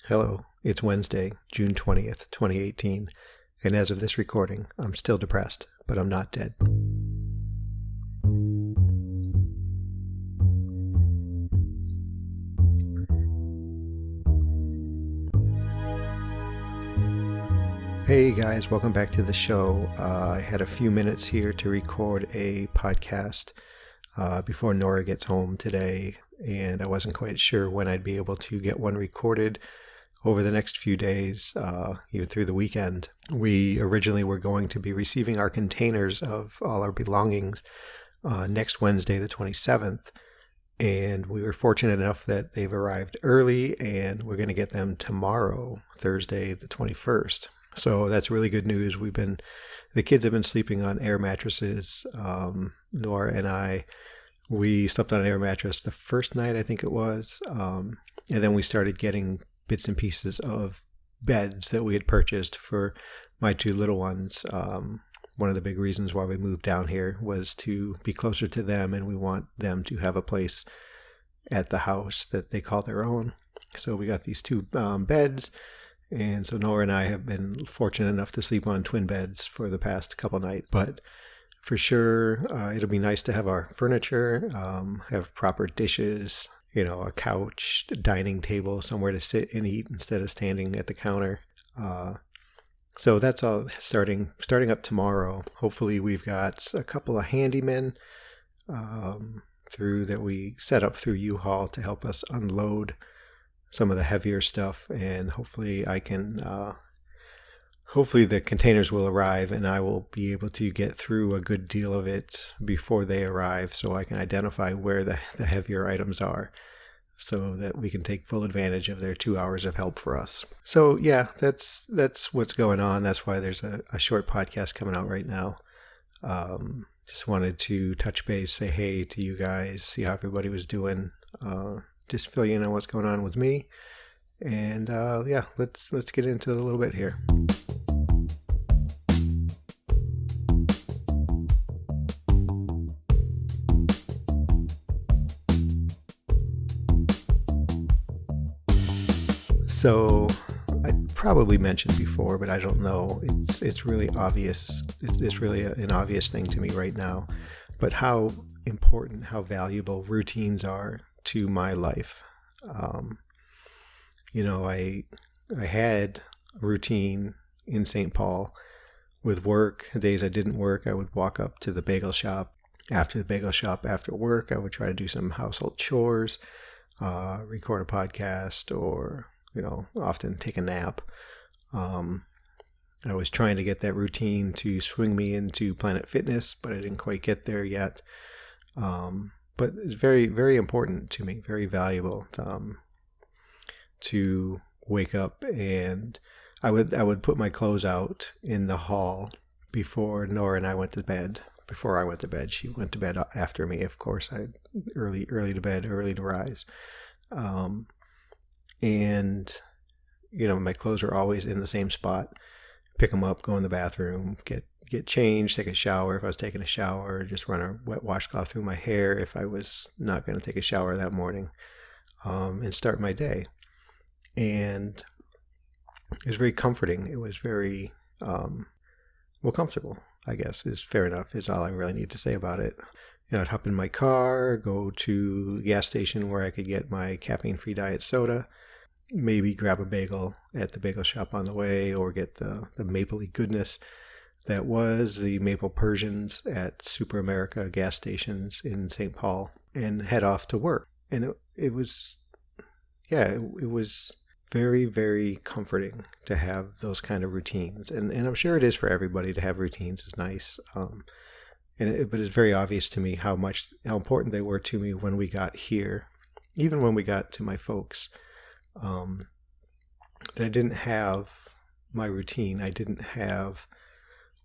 Hello, it's Wednesday, June 20th, 2018, and as of this recording, I'm still depressed, but I'm not dead. Hey guys, welcome back to the show. I had a few minutes here to record a podcast before Nora gets home today, and I wasn't quite sure when I'd be able to get one recorded over the next few days, even through the weekend. We originally were going to be receiving our containers of all our belongings next Wednesday, the 27th, and we were fortunate enough that they've arrived early, and we're going to get them tomorrow, Thursday, the 21st. So that's really good news. The kids have been sleeping on air mattresses. Nora and we slept on an air mattress the first night, I think it was. And then we started getting bits and pieces of beds that we had purchased for my two little ones. One of the big reasons why we moved down here was to be closer to them, and we want them to have a place at the house that they call their own. So we got these two beds. And so Nora and I have been fortunate enough to sleep on twin beds for the past couple nights. But for sure, it'll be nice to have our furniture, have proper dishes, a couch, a dining table, somewhere to sit and eat instead of standing at the counter. So that's all starting up tomorrow. Hopefully we've got a couple of handymen that we set up through U-Haul to help us unload some of the heavier stuff, and hopefully the containers will arrive and I will be able to get through a good deal of it before they arrive, so I can identify where the heavier items are, so that we can take full advantage of their 2 hours of help for us. So yeah, that's what's going on. That's why there's a short podcast coming out right now. Just wanted to touch base, say hey to you guys, see how everybody was doing. Just fill you in on what's going on with me. And let's get into it a little bit here. So I probably mentioned before, but I don't know. It's really obvious. It's really an obvious thing to me right now. But how important, how valuable routines are to my life. I had a routine in St. Paul with work. Days I didn't work, I would walk up to the bagel shop. After the bagel shop, after work, I would try to do some household chores, record a podcast, or, often take a nap. I was trying to get that routine to swing me into Planet Fitness, but I didn't quite get there yet. But it's very, very important to me, very valuable to wake up, and I would put my clothes out in the hall before Nora and I went to bed. Before I went to bed, she went to bed after me. Of course, early to bed, early to rise, and my clothes are always in the same spot. Pick them up, go in the bathroom, get changed, take a shower if I was taking a shower, just run a wet washcloth through my hair if I was not going to take a shower that morning, and start my day. And it was very comforting. It was very, comfortable, I guess, is fair enough, is all I really need to say about it. I'd hop in my car, go to the gas station where I could get my caffeine-free diet soda, maybe grab a bagel at the bagel shop on the way, or get the mapley goodness that was the Maple Persians at Super America gas stations in St. Paul, and head off to work. And it was very, very comforting to have those kind of routines. And I'm sure it is for everybody to have routines. It's nice. But it's very obvious to me how important they were to me when we got here, even when we got to my folks, that I didn't have my routine. I didn't have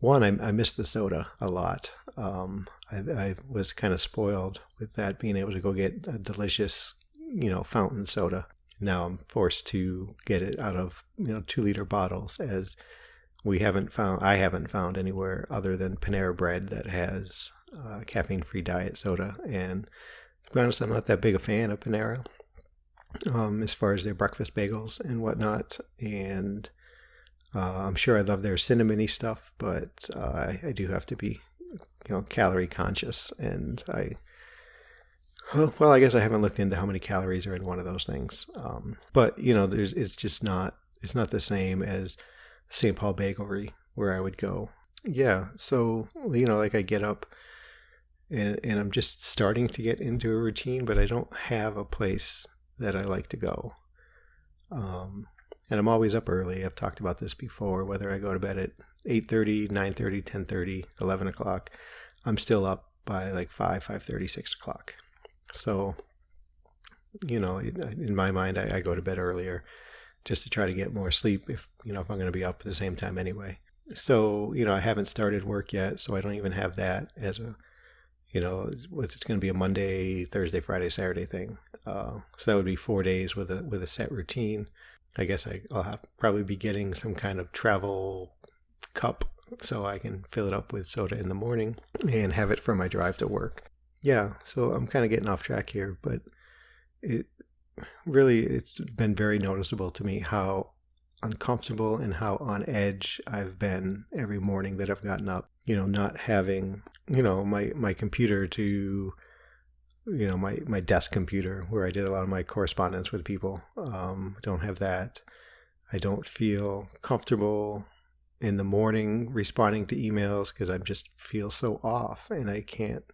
I missed the soda a lot. I was kind of spoiled with that, being able to go get a delicious, fountain soda. Now I'm forced to get it out of, 2-liter bottles, as I haven't found anywhere other than Panera Bread that has caffeine-free diet soda. And to be honest, I'm not that big a fan of Panera. as far as their breakfast bagels and whatnot. And I'm sure I love their cinnamony stuff, but I do have to be, calorie conscious. And well, I guess I haven't looked into how many calories are in one of those things. But it's not the same as St. Paul Bakery where I would go. Yeah, so like I get up and I'm just starting to get into a routine, but I don't have a place that I like to go. And I'm always up early. I've talked about this before, whether I go to bed at 8:30, 9:30, 10:30, 11 o'clock, I'm still up by like 5:30, 6 o'clock. So, in my mind, I go to bed earlier just to try to get more sleep if I'm going to be up at the same time anyway. So, I haven't started work yet, so I don't even have that as a, it's going to be a Monday, Thursday, Friday, Saturday thing. So that would be 4 days with a set routine. I guess I'll probably be getting some kind of travel cup so I can fill it up with soda in the morning and have it for my drive to work. Yeah, so I'm kind of getting off track here, but it's been very noticeable to me how uncomfortable and how on edge I've been every morning that I've gotten up, not having, my computer to, my desk computer where I did a lot of my correspondence with people. Don't have that. I don't feel comfortable in the morning responding to emails because I just feel so off and I can't.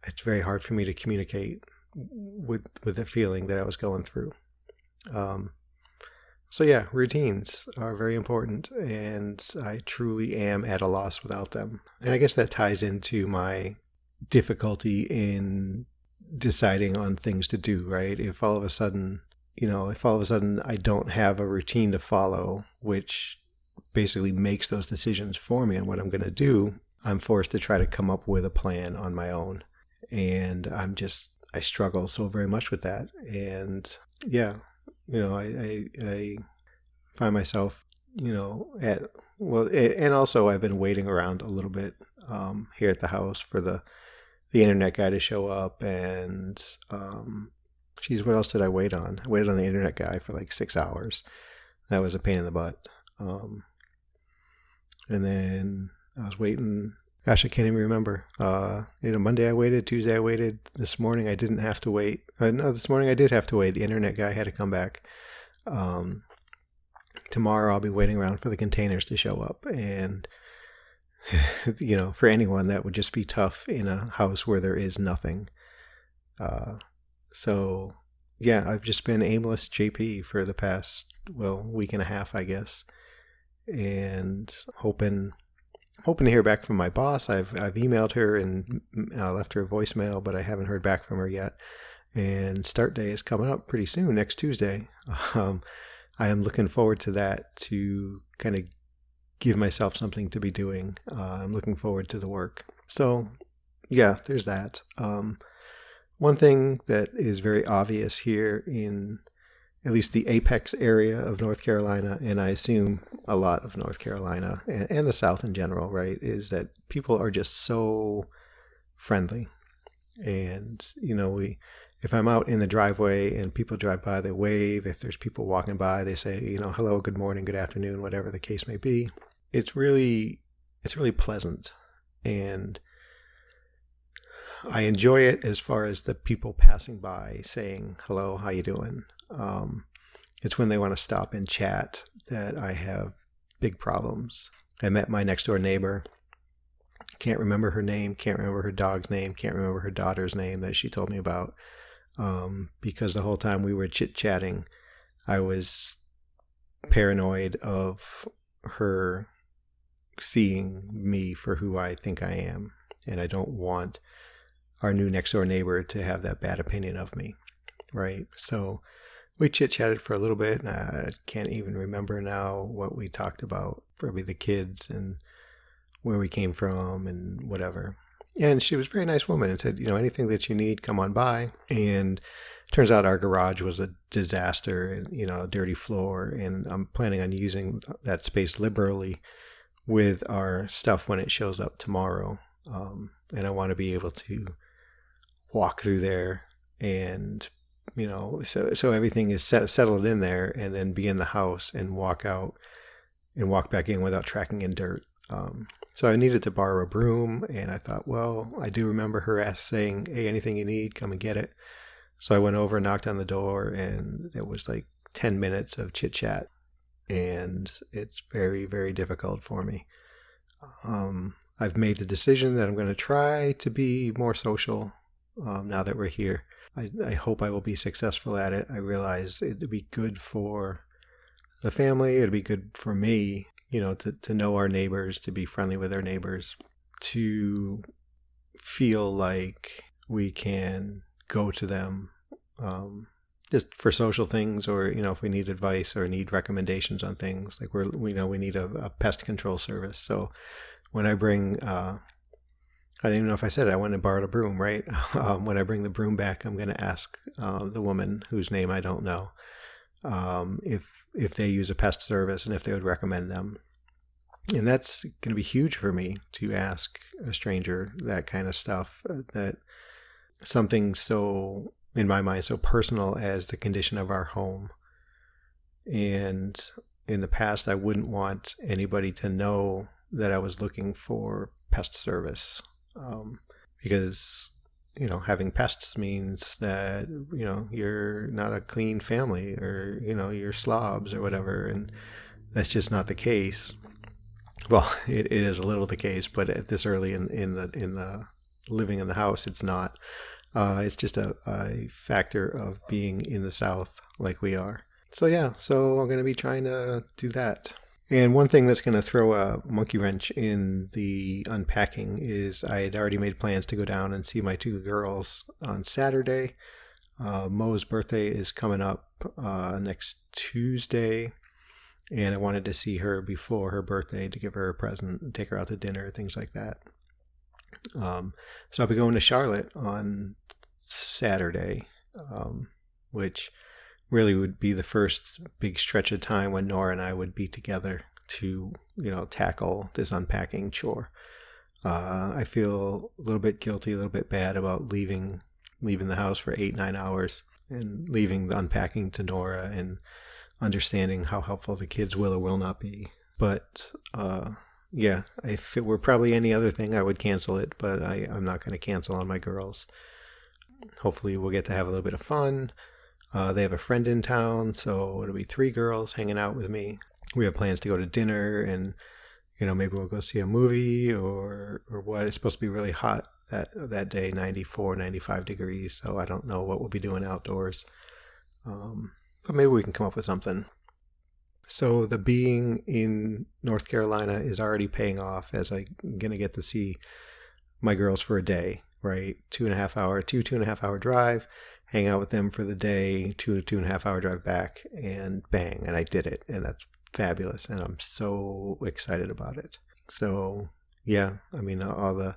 It's very hard for me to communicate with the feeling that I was going through. So yeah, routines are very important, and I truly am at a loss without them. And I guess that ties into my difficulty in deciding on things to do, right? If all of a sudden I don't have a routine to follow, which basically makes those decisions for me on what I'm going to do, I'm forced to try to come up with a plan on my own. And I struggle so very much with that. And yeah, I find myself, and also I've been waiting around a little bit here at the house for the internet guy to show up. And what else did I wait on? I waited on the internet guy for like 6 hours. That was a pain in the butt. And then I was waiting. Gosh, I can't even remember. Monday I waited, Tuesday I waited. This morning I didn't have to wait. No, this morning I did have to wait. The internet guy had to come back. Tomorrow I'll be waiting around for the containers to show up. And, for anyone that would just be tough in a house where there is nothing. So, yeah, I've just been aimless JP for the past, week and a half, I guess. And hoping to hear back from my boss. I've emailed her and left her a voicemail, but I haven't heard back from her yet. And start day is coming up pretty soon, next Tuesday. I am looking forward to that, to kind of give myself something to be doing. I'm looking forward to the work. So, yeah, there's that. One thing that is very obvious here in at least the apex area of North Carolina, and I assume a lot of North Carolina and the South in general, right, is that people are just so friendly. And, if I'm out in the driveway and people drive by, they wave. If there's people walking by, they say, hello, good morning, good afternoon, whatever the case may be. It's really pleasant. And I enjoy it as far as the people passing by saying, hello, how you doing? It's when they want to stop and chat that I have big problems. I met my next door neighbor. Can't remember her name, can't remember her dog's name, can't remember her daughter's name that she told me about. Because the whole time we were chit-chatting, I was paranoid of her seeing me for who I think I am. And I don't want our new next door neighbor to have that bad opinion of me, right? So we chit-chatted for a little bit. I can't even remember now what we talked about. Probably the kids and where we came from and whatever. And she was a very nice woman and said, anything that you need, come on by. And turns out our garage was a disaster and, a dirty floor. And I'm planning on using that space liberally with our stuff when it shows up tomorrow. And I want to be able to walk through there and so everything is settled in there, and then be in the house and walk out and walk back in without tracking in dirt. So I needed to borrow a broom, and I thought, well, I do remember her saying, "Hey, anything you need, come and get it." So I went over, knocked on the door, and it was like 10 minutes of chit chat, and it's very, very difficult for me. I've made the decision that I'm going to try to be more social now that we're here. I hope I will be successful at it. I realize it'd be good for the family. It'd be good for me, to know our neighbors, to be friendly with our neighbors, to feel like we can go to them just for social things, or if we need advice or need recommendations on things. Like we need a pest control service. So when I bring I don't even know if I said it. I went and borrowed a broom, right? When I bring the broom back, I'm going to ask the woman whose name I don't know if they use a pest service and if they would recommend them. And that's going to be huge for me, to ask a stranger that kind of stuff. That something so, in my mind, so personal as the condition of our home. And in the past, I wouldn't want anybody to know that I was looking for pest service. Because, having pests means that, you're not a clean family, or, you're slobs or whatever. And that's just not the case. Well, it is a little the case, but at this early in the living in the house, it's not. It's just a factor of being in the South like we are. So yeah, so I'm going to be trying to do that. And one thing that's going to throw a monkey wrench in the unpacking is I had already made plans to go down and see my two girls on Saturday. Mo's birthday is coming up next Tuesday, and I wanted to see her before her birthday to give her a present and take her out to dinner, things like that. So I'll be going to Charlotte on Saturday, which really would be the first big stretch of time when Nora and I would be together to, tackle this unpacking chore. I feel a little bit guilty, a little bit bad about leaving the house for 8-9 hours and leaving the unpacking to Nora, and understanding how helpful the kids will or will not be. But yeah, if it were probably any other thing, I would cancel it, but I'm not going to cancel on my girls. Hopefully we'll get to have a little bit of fun. They have a friend in town, so it'll be 3 girls hanging out with me. We have plans to go to dinner, and maybe we'll go see a movie or what. It's supposed to be really hot that day, 94, 95 degrees, so I don't know what we'll be doing outdoors. But maybe we can come up with something. So the being in North Carolina is already paying off, as I'm going to get to see my girls for a day, right? 2.5 hour drive, hang out with them for the day, 2.5 hour drive back, and bang, and I did it. And that's fabulous. And I'm so excited about it. So yeah, I mean, all the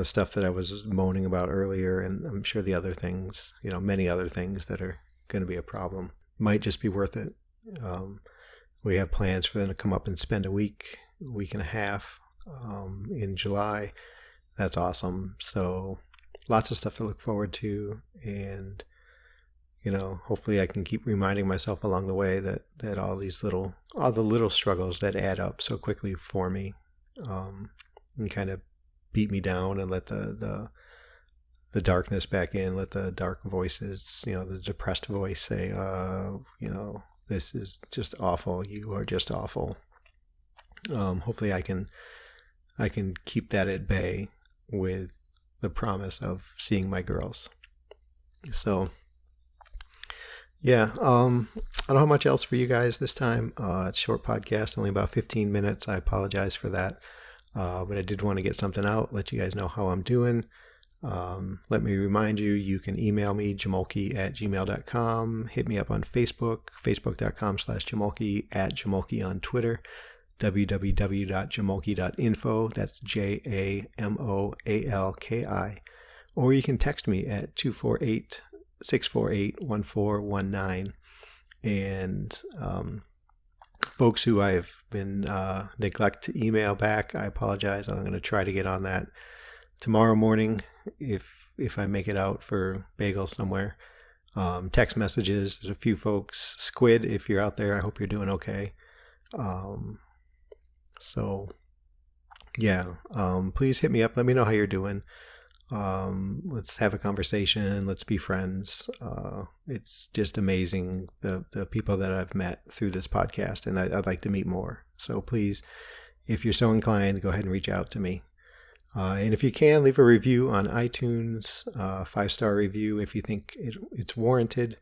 stuff that I was moaning about earlier, and I'm sure the other things, many other things that are going to be a problem, might just be worth it. We have plans for them to come up and spend a week and a half in July. That's awesome. So lots of stuff to look forward to, and hopefully I can keep reminding myself along the way that all the little struggles that add up so quickly for me, and kind of beat me down, and let the darkness back in, let the dark voices, the depressed voice say, this is just awful. You are just awful. Hopefully I can keep that at bay with the promise of seeing my girls. So yeah, I don't have much else for you guys this time. It's a short podcast, only about 15 minutes. I apologize for that. But I did want to get something out, let you guys know how I'm doing. Let me remind you, you can email me, jamoalki@gmail.com. Hit me up on Facebook, facebook.com/jamoalki, @jamoalki on Twitter, www.jamoalki.info. That's JAMOALKI. Or you can text me at 248-648-1419. And folks who I've been neglect to email back, I apologize. I'm going to try to get on that tomorrow morning if I make it out for bagels somewhere. text messages. There's a few folks. Squid, if you're out there, I hope you're doing okay. So yeah, please hit me up. Let me know how you're doing. Let's have a conversation. Let's be friends. It's just amazing the people that I've met through this podcast, and I'd like to meet more. So please, if you're so inclined, go ahead and reach out to me. And if you can, leave a review on iTunes, 5-star review if you think it's warranted.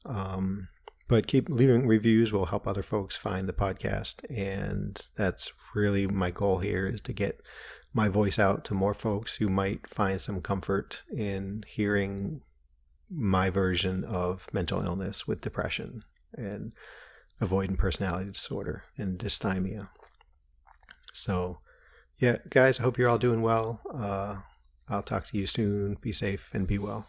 But keep leaving reviews will help other folks find the podcast. And that's really my goal here, is to get my voice out to more folks who might find some comfort in hearing my version of mental illness with depression and avoidant personality disorder and dysthymia. So yeah, guys, I hope you're all doing well. I'll talk to you soon. Be safe and be well.